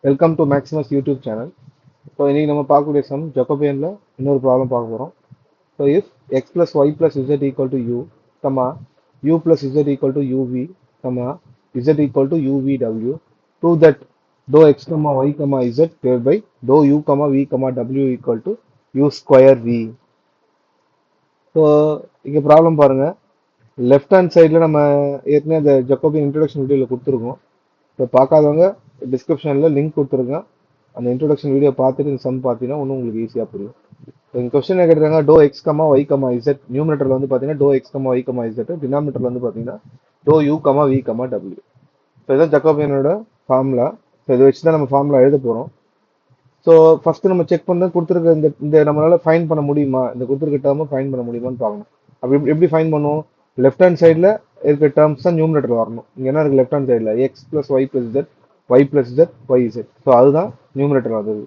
Welcome to Maximus YouTube channel. So இன்னைக்கு நம்ம பார்க்கக்கூடிய சம் ஜக்கோபியனில் இன்னொரு ப்ராப்ளம் பார்க்க போகிறோம். So if X plus Y plus Z equal to U comma U plus Z equal to U V comma Z equal to U V W prove that dou X comma Y comma Z divide by to you comma we comma W equal to U square V. So இங்கே problem பாருங்கள். Left hand சைடில் நம்ம ஏற்கனவே அந்த Jacobian introduction வீடியோவில் கொடுத்துருக்கோம். இப்போ பார்க்காதவங்க டிஸ்கிரிப்ஷனில் லிங்க் கொடுத்துருக்கேன். அந்த இன்ட்ரொடக்ஷன் வீடியோ பார்த்துட்டு இந்த சம் பார்த்தீங்கன்னா இன்னும் உங்களுக்கு ஈஸியாக புரியும். இப்போ இந்த கொஸ்டின் கேட்டுருக்காங்க டோ X comma Y comma z. நியூமினேட்டரில் வந்து பார்த்தீங்கன்னா டோ X comma Y comma z, டினாமினேட்டரில் வந்து பார்த்தீங்கன்னா டோ you comma we comma W. So இதான் ஜக்கோபியனோட ஃபார்முலா. ஸோ இதை வச்சு தான் நம்ம ஃபார்முலா எழுத போகிறோம். ஸோ ஃபஸ்ட்டு நம்ம செக் பண்ண கொடுத்துருக்க இந்த நம்மளால ஃபைன் பண்ண முடியுமா, இந்த கொடுத்துருக்க டேர்மை ஃபைன் பண்ண முடியுமான்னு பார்க்கணும். அப்படி எப்படி ஃபைன் பண்ணுவோம்? லெஃப்ட் ஹேண்ட் சைடில் இருக்க டேர்ம்ஸ் தான் நியூமினேட்டர் வரணும். இங்கே என்ன இருக்குது லெஃப்ட் ஹேண்ட் சைடில் X plus Y plus Z, Y plus Z, Y Z. So அதுதான் நியூமினேட்டர் வருது.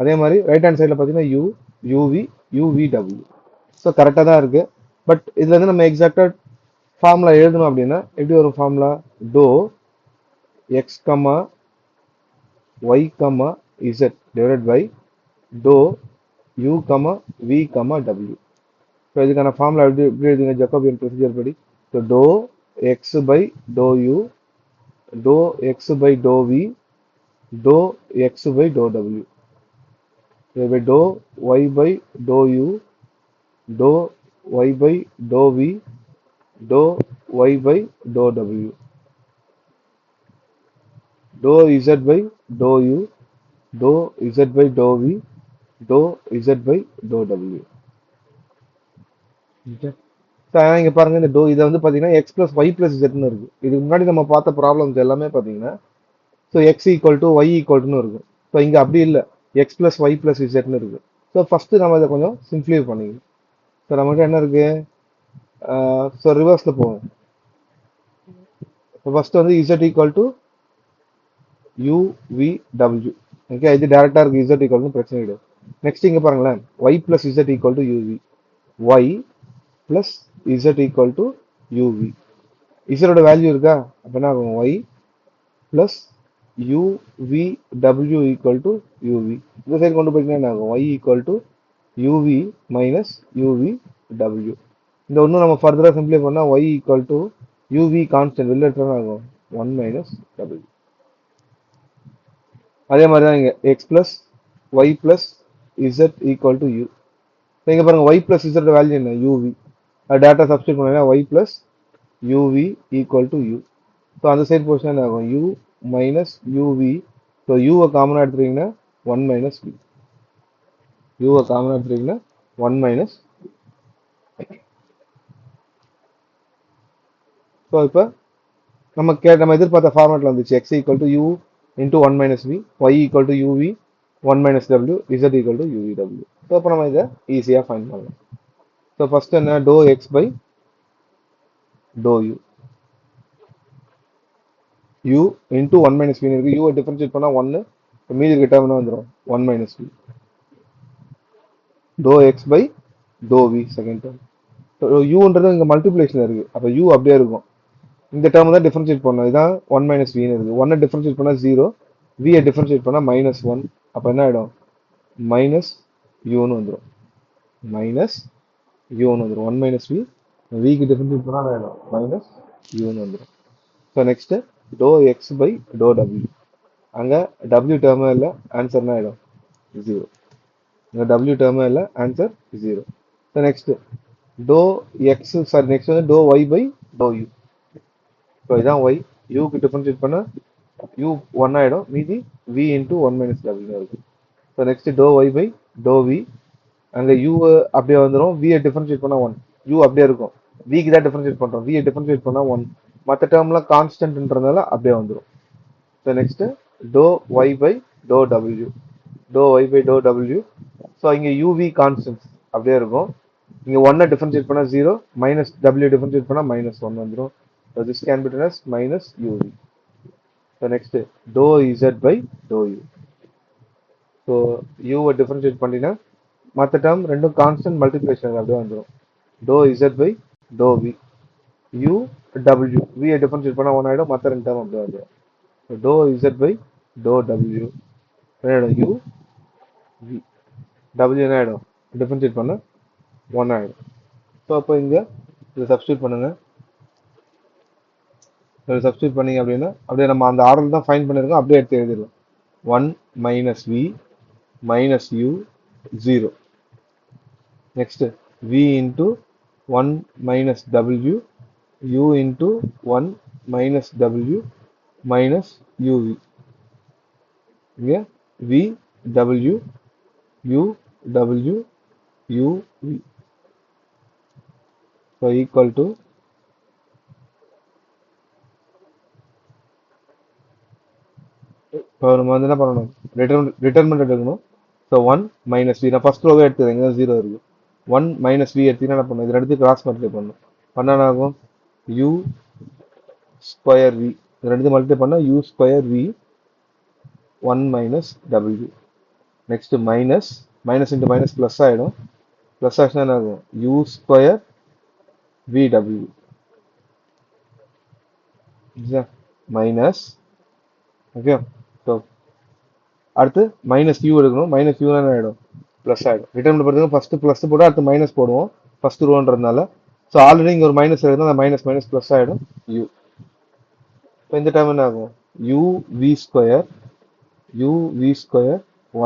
அதே மாதிரி ரைட் ஹேண்ட் சைடில் பார்த்தீங்கன்னா U, U V, U V W. So கரெக்டாக தான் இருக்குது. பட் இதில் வந்து நம்ம எக்ஸாக்டாக ஃபார்முலா எழுதணும் அப்படின்னா எப்படி ஒரு formula? Dou X comma Y comma Z divided by to you comma we comma W. So இதுக்கான ஃபார்முலா எப்படி எழுதுங்க ஜக்கோபியன் ப்ரொசீஜர் படி? So dou X by to U, dou X by to V, to X by to W, by dou y by dou u, dou y by dou v, dou y by dou w, dou z by dou u, dou z by dou v, dou z by dou w. இங்க பாருங்க, இந்த to இதை வந்து பாத்தீங்கன்னா x plus Y plus இசட்னு இருக்கு. இதுக்கு முன்னாடி நம்ம பார்த்த ப்ராப்ளம்ஸ் எல்லாமே பாத்தீங்கன்னா so x equal to y ஈக்குவல்னு இருக்கும். ஸோ இங்க அப்படி இல்லை, எக்ஸ் பிளஸ் ஒய் பிளஸ் இசட்னு இருக்கு. ஸோ ஃபர்ஸ்ட் நம்ம இதை கொஞ்சம் சிம்பிளிஃபை பண்ணிக்கணும். ஸோ நம்மகிட்ட என்ன இருக்கு? ஸோ ரிவர்ஸ்ல போவோம். ஃபர்ஸ்ட் வந்து Z equal to you V W. Okay, இது டேரக்டா இருக்கு, இசட் ஈக்குவல்னு பிரச்சனை கிடையாது. நெக்ஸ்ட் இங்க பாருங்களேன், y plus Z equal to u v, y plus Z equal to u v. இசட்டோட வேல்யூ இருக்கா? அப்ப என்ன ஆகும்? ஒய் பிளஸ் யூவி டபிள்யூ ஈக்குவல் டு யூவி. இந்த சைடு கொண்டு போயிட்டீங்கன்னா என்ன ஆகும்? Y equal to u v minus u v டபிள்யூ. இந்த ஒன்றும் நம்ம ஃபர்தராக சிம்பிளை பண்ணால் y equal to u v constant வெளில எடுத்தாலும் ஆகும் 1 மைனஸ் டபிள்யூ. அதே மாதிரி தான் இங்கே X plus Y plus Z equal to U. இங்கே பாருங்க, ஒய் பிளஸ் இசட் வேல்யூ என்ன? யூவி. டேட்டா சப்ஸ்டிட் பண்ணா Y plus U V equal to U. So அந்த சைடு போர்ஷன் என்ன ஆகும்? U minus UV. ஸோ யூவை காமனாக எடுத்துட்டீங்கன்னா 1 மைனஸ் வி. யூவை காமனாக எடுத்துட்டீங்கன்னா 1 மைனஸ். ஸோ இப்போ நம்ம எதிர்பார்த்த ஃபார்மேட்டில் வந்துச்சு. X equal to U into 1 minus V, Y equal to U V 1 minus W, Z equal to U V W. So இப்போ நம்ம இதை ஈஸியாக ஃபைண்ட் பண்ணலாம். ஸோ ஃபர்ஸ்ட் என்ன? Dou X by to U, u into 1 minus V இருக்கு. யூவை differentiate பண்ணால் 1, மீதி இருக்க டேர்ம் என்ன வந்துடும்? 1 minus v. To X by to v second term. யூன்றது இங்கே மல்டிப்ளேஷன் இருக்கு, அப்போ யூ அப்படியே இருக்கும். இந்த டேர்ம் தான் டிஃபரன்ஷியேட் பண்ணணும். இதான் 1 மைனஸ் வின்னு இருக்கு. 1 டிஃபரன்ஷியேட் பண்ணால் 0, வியை டிஃபரன்ஷியேட் பண்ணால் மைனஸ் 1. அப்போ என்ன ஆகிடும்? மைனஸ் யூன்னு வந்துடும். மைனஸ் யூன்னு வந்துடும். 1 மைனஸ் வி, விக்கு டிஃபரன்ஷியேட் பண்ணால் ஆகிடும் மைனஸ் யூன்னு வந்துடும். ஸோ நெக்ஸ்ட் டோ எக்ஸ் பை டோ டபிள்யூ. அங்கே டபிள்யூ டேர்மே இல்லை, ஆன்சர் என்ன ஆகிடும்? 0. இங்கே டபிள்யூ டேர்மே இல்லை, ஆன்சர் 0. ஸோ நெக்ஸ்ட் டோ எக்ஸ், சாரி நெக்ஸ்ட் வந்து டோ y by to u. So இதான் ஒய். யூக்கு டிஃபரன்ஷியேட் பண்ண யூ 1 ஆகிடும், மீதி வி இன்டூ 1 மைனஸ் டபிள்யூ இருக்கும். ஸோ நெக்ஸ்ட் டோ ஒய் பை டோ வி. அங்கே யூ அப்படியே வந்துடும், வியை டிஃபரன்ஷியேட் பண்ணால் 1, யூ அப்படியே இருக்கும். விக்கு தான் டிஃபரன்ஷியேட் பண்ணுறோம், வியை டிஃபரன்ஷியேட் பண்ணால் 1, மற்ற டேர்ம்லாம் கான்ஸ்டன்ட்ன்றதுனால அப்படியே வந்துடும். ஸோ நெக்ஸ்ட் டோ ஒய் பை டோ டபிள்யூ, டோ ஒய் பை டோ டபிள்யூ. ஸோ இங்கே யூவி கான்ஸ்டன்ட் அப்படியே இருக்கும். இங்கே 1 டிஃபரன்ஷியேட் பண்ணால் 0, மைனஸ் டபிள்யூ டிஃபரன்ஷியேட் பண்ணால் மைனஸ் 1 வந்துடும். So this can be written as minus UV. So next டோ Z by to u. So யூவை டிஃபரன்ஷியேட் பண்ணினா மற்ற டேர்ம் ரெண்டும் கான்ஸ்டன்ட் மல்டிப்ளிகேஷன் அப்படியே வந்துடும். To Z by to v, u டபிள்யூ, வியை டிஃபரன்ஷியேட் பண்ணால் 1 ஆகிடும், மற்ற ரெண்டு டேர்ம் அப்படியே வந்துடும். To Z by to W என்ன ஆகிடும் யூ வி டபிள்யூ என்ன ஆகிடும் டிஃபரன்ஷியேட் பண்ண 1 ஆகிடும். ஸோ அப்போ இங்கே இதை சப்ஸ்டியூட் பண்ணுங்கள். இதில் சப்ஸ்டியூட் பண்ணிங்க அப்படின்னா அப்படியே நம்ம அந்த ஆர்டர் தான் ஃபைன் பண்ணியிருக்கோம், அப்படியே எடுத்து எழுதிடலாம். 1 minus V minus U 0. Next v into 1 minus W u into 1 minus W minus uv. இங்கே v w u w u v. So equal to இப்போ நம்ம வந்து என்ன பண்ணணும், டிட்டர்மினன்ட் எடுக்கணும். ஸோ 1 மைனஸ் வி, நான் ஃபர்ஸ்ட் ரோவே எடுத்துக்கிறேன், இங்கே 0 இருக்குது. 1 மைனஸ் வி எடுத்தீங்கன்னா என்ன பண்ணணும், இது ரெண்டு கிராஸ் மல்டிப்ளை பண்ணணும். பண்ணால் ஆகும் யூ ஸ்கொயர் வி, இது ரெண்டு மல்டிப்ளை பண்ணால் யூ ஸ்கொயர் வி 1 மைனஸ் டபிள்யூ. Next minus minus into minus plus ஆகிடும். ப்ளஸ் ஆச்சுன்னா என்ன ஆகும் யூ ஸ்கொயர் வி டபிள்யூ மைனஸ். ஓகே, ஸோ அடுத்து மைனஸ் யூ எடுக்கணும். மைனஸ் யூ என்ன ஆகிடும் ப்ளஸ் ஆகிடும். ரிட்டர்ன் பண்ணுறதுக்கு ஃபஸ்ட்டு ப்ளஸ் போட்டு அடுத்து மைனஸ் போடுவோம் ஃபஸ்ட்டு ரோன்றதுனால. ஸோ ஆல்ரெடி இங்கே ஒரு மைனஸ் எடுக்கணும், அந்த மைனஸ் மைனஸ் ப்ளஸ் ஆகிடும் யூ. இப்போ இந்த டைம் என்ன ஆகும் யூ வி ஸ்கொயர்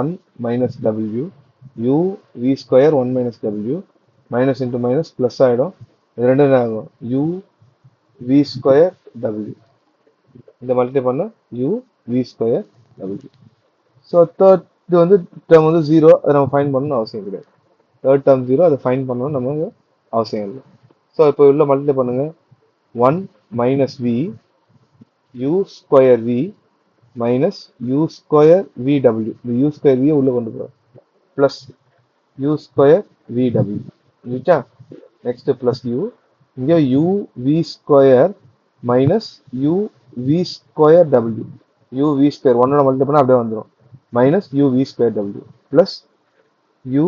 1 மைனஸ் டபிள்யூ you we square 1 minus W minus into minus plus ஆகிடும். இது ரெண்டு என்ன ஆகும் யூ வி ஸ்கொயர் டபிள்யூ. இந்த மல்டிப்ளை பண்ண யூ வி ஸ்கொயர் டபிள்யூ. ஸோ தேர்ட் இது வந்து டேர்ம் வந்து 0, அதை நம்ம ஃபைன் பண்ணணும்னு அவசியம் கிடையாது. தேர்ட் டேர்ம் 0, அதை ஃபைன் பண்ணணும்னு நமக்கு அவசியம் இல்லை. ஸோ இப்போ உள்ள மல்டிப்ளை பண்ணுங்க. 1 minus V U square V minus U square we W. இந்த யூ ஸ்கொயர் வியை உள்ள கொண்டு போகிறோம் plus you square we W. இல்லைச்சா? நெக்ஸ்ட் ப்ளஸ் யூ, இங்கே U we square minus U we square W. You we square ஒன்னோட multiply பண்ணால் அப்படியே வந்துடும் minus U we square W plus U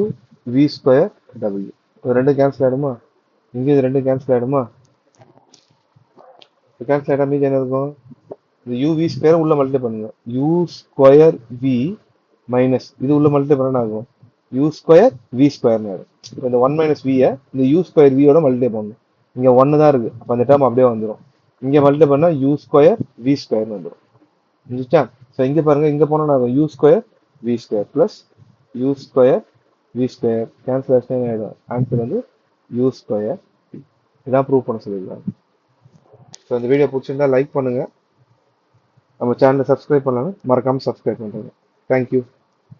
we square W. இது ரெண்டு கேன்சல் ஆகிடுமா, இங்கே இது ரெண்டு கேன்சல் ஆகிடுமா. கேன்சல் ஆகிட்டா மீதி என்ன இருக்கும், இந்த யூ வி ஸ்கொயர் உள்ள மல்டிப்ளை பண்ணுங்க. யூ ஸ்கொயர் வி மைனஸ் இது உள்ள மல்டிப்ளை பண்ண ஆகும் யூ ஸ்கொயர் வி ஸ்கொயர்னு ஆகும். இப்போ இந்த 1 மைனஸ் வியை இந்த யூ ஸ்கொயர் வியோட மல்டிப்ளை பண்ணணும். இங்கே 1 தான் இருக்குது, அப்போ அந்த டேர்ம் அப்படியே வந்துடும். இங்கே மல்டிப்ளை பண்ணால் யூ ஸ்கொயர் வி ஸ்கொயர்னு வந்துடும். இருந்துச்சா? ஸோ இங்கே பாருங்கள், இங்கே போனால் ஆகும் u square v square plus you square v square cancellation ஆகிடும். ஆன்சர் வந்து யூ ஸ்கொயர். இதான் ப்ரூவ் பண்ண சொல்லியிருக்காங்க. ஸோ இந்த வீடியோ பிடிச்சிருந்தா லைக் பண்ணுங்கள், நம்ம சேனலை சப்ஸ்கிரைப் பண்ணலாம், மறக்காமல் சப்ஸ்கிரைப் பண்ணுறேங்க. தேங்க்யூ.